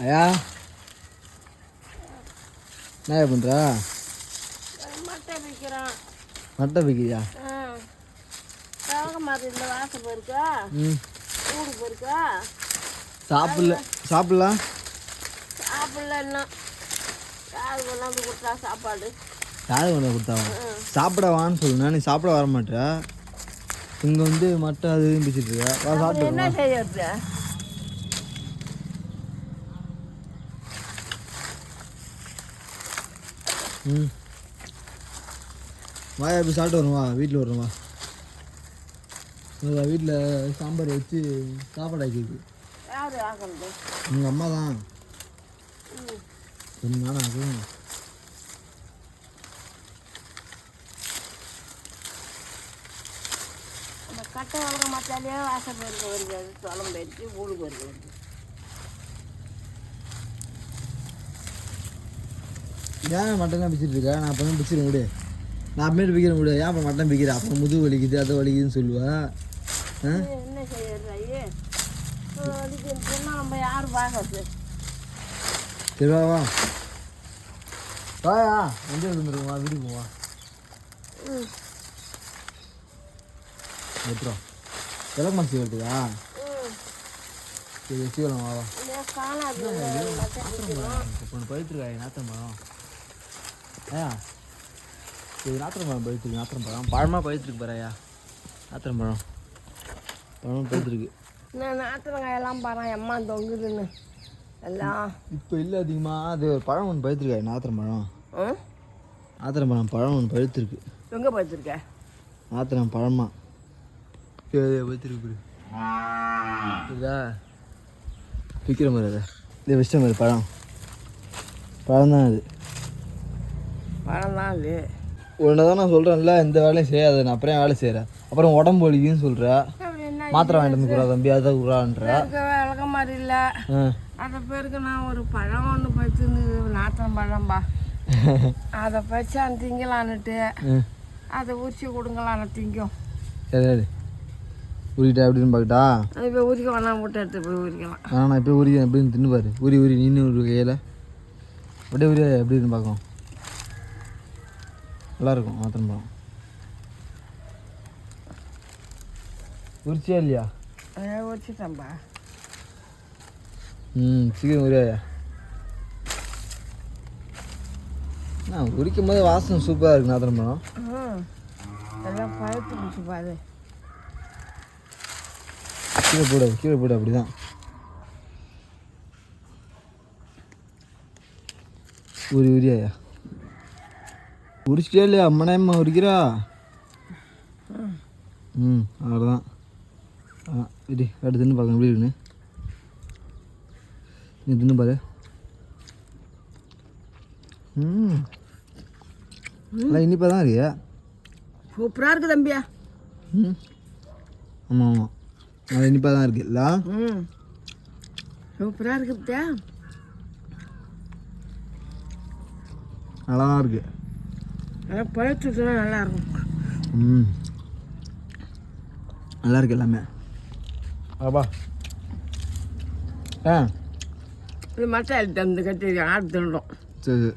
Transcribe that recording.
ஐயா என்ன பண்ணுறா? மட்டை வைக்கிறியா? சாப்பிடலாம் சாப்பாடு யாரு கொண்டு கொடுத்தாவா? சாப்பிட வான்னு சொல்லுண்ணா, நீ சாப்பிட வர மாட்டேற. இங்கே வந்து மட்டை அது பிடிச்சிட்டு இருக்கா. சாப்பிட்டு என்ன செய்யறது? வாயா போய் சாப்பிட்டு வருவா, வீட்டில் வருவா. வீட்டில் சாம்பார் வச்சு சாப்பாடு ஆக்கிருக்கு. உங்கள் அம்மா தான். கொஞ்ச நாள் ஆகும். கட்டை வளர்க்க மாட்டாலே வாசல் பெருக்க வருகிறது, தொலம் பெருக்கி ஊடு பெருக்க. ஏன் மட்டன் பிடிச்சிட்டு இருக்கா? நான் அப்போ தான் பிடிச்சிட விடு. நான் அப்படி பிடிக்கிறேன் விடு. ஏன் அப்போ மட்டன் பிடிக்கிறேன்? அப்போ முதுகு வலிக்குது, அது வலிக்குதுன்னு சொல்லுவேன். என்ன செய்யறாயே? நம்ம யாரும் பார்க்கறது? சரி வா வாயா, எங்கே வந்துருவா? வீட்டுக்கு போவா. எப்புறம் விளக்கமா செய்வதுக்கா? சரி சீக்கிரம் வா. ஒன்று பழுத்துருக்காய் நாத்திரம் பழம். ஐயா சரி, நாத்திரம் பழம் பழுத்துருக்கு. நாத்திரம் பழம் பழமாக பழுத்துருக்கு பாருயா. நாத்திரம் பழம் பழம் பழுத்துருக்கு. நாத்திரங்காயெல்லாம் பாரு எம்மா தொங்குதுன்னு எல்லாம். இப்போ இல்லை அதிகமாக. அது ஒரு பழம் ஒன்று பழுத்துருக்காய். நாத்திரம் பழம். நாத்திரம் பழம் பழம் ஒன்று பழுத்துருக்கு. எங்கே பழுத்துருக்க? நாத்திரம் பழமா பழுத்துருக்கு. இதா விற்கிற மாதிரி அதை இது விஷயம் மாதிரி பழம் பழம் தான். அது பழம் தான். அது ஒன்று தான் நான் சொல்கிறேன்ல, இந்த வேலையும் செய்யாத. நான் அப்புறம் வேலை செய்கிறேன். அப்புறம் உடம்பு வலிக்குன்னு சொல்கிற. மாத்திரை வாங்கிட்டு வந்து குறா தம்பி, அதான் குறான்ற விளக்க மாதிரி இல்லை. அதை பேருக்கு நான் ஒரு பழம் ஒன்று பச்சுன்னு நாத்திரம் பழம்பா. அதை பச்சு அந்த திங்கலான்னுட்டு அதை உரிச்சு கொடுங்களான்னு திங்கும். சரி உரிக்கிட்டா எப்படின்னு பார்க்கட்டா? அது போய் உரிக்க வேணாம், போட்டு எடுத்து போய் உரிக்கலாம். நான் இப்போ உரிக்கிறேன். எப்படின்னு தின்னு பாரு. உரி நின்று ஒரு கையில் அப்படியே உரிய எப்படின்னு பார்க்கும். நல்லாயிருக்கும் மாத்திரம் பழம். உரிச்சியா இல்லையா? உரிச்சிட்டேன்பா. சீக்கிரம் உரியாயா. நான் உரிக்கும் போது வாசனை சூப்பராக இருக்கு நாத்திரம் பழம். எல்லாம் பழுத்து பிடிச்சி பாரு. கீழே போடு அப்படிதான். உரியாயா உரிச்சிட்டே இல்லையா? அம்மனாயம்மா உரிக்கிறா. அவ்வளோதான். விடி அடுத்து தின்னு பார்க்கணும் எப்படி இருக்குன்னு. நீ தின்னு பாரு. நல்லா இனிப்பாக தான் இருக்கியா? சூப்பராக இருக்குது தம்பியா. ஆமாம் நல்லா இனிப்பாக தான் இருக்கு இல்லை? சூப்பராக இருக்குதா? நல்லா தான் இருக்கு. பழுத்துனா நல்லா இருக்கும். நல்லா இருக்கு எல்லாமே. ஆப்பா இது மட்டை எடுத்து அந்த கட்டி ஆடு தின்னுடும். சரி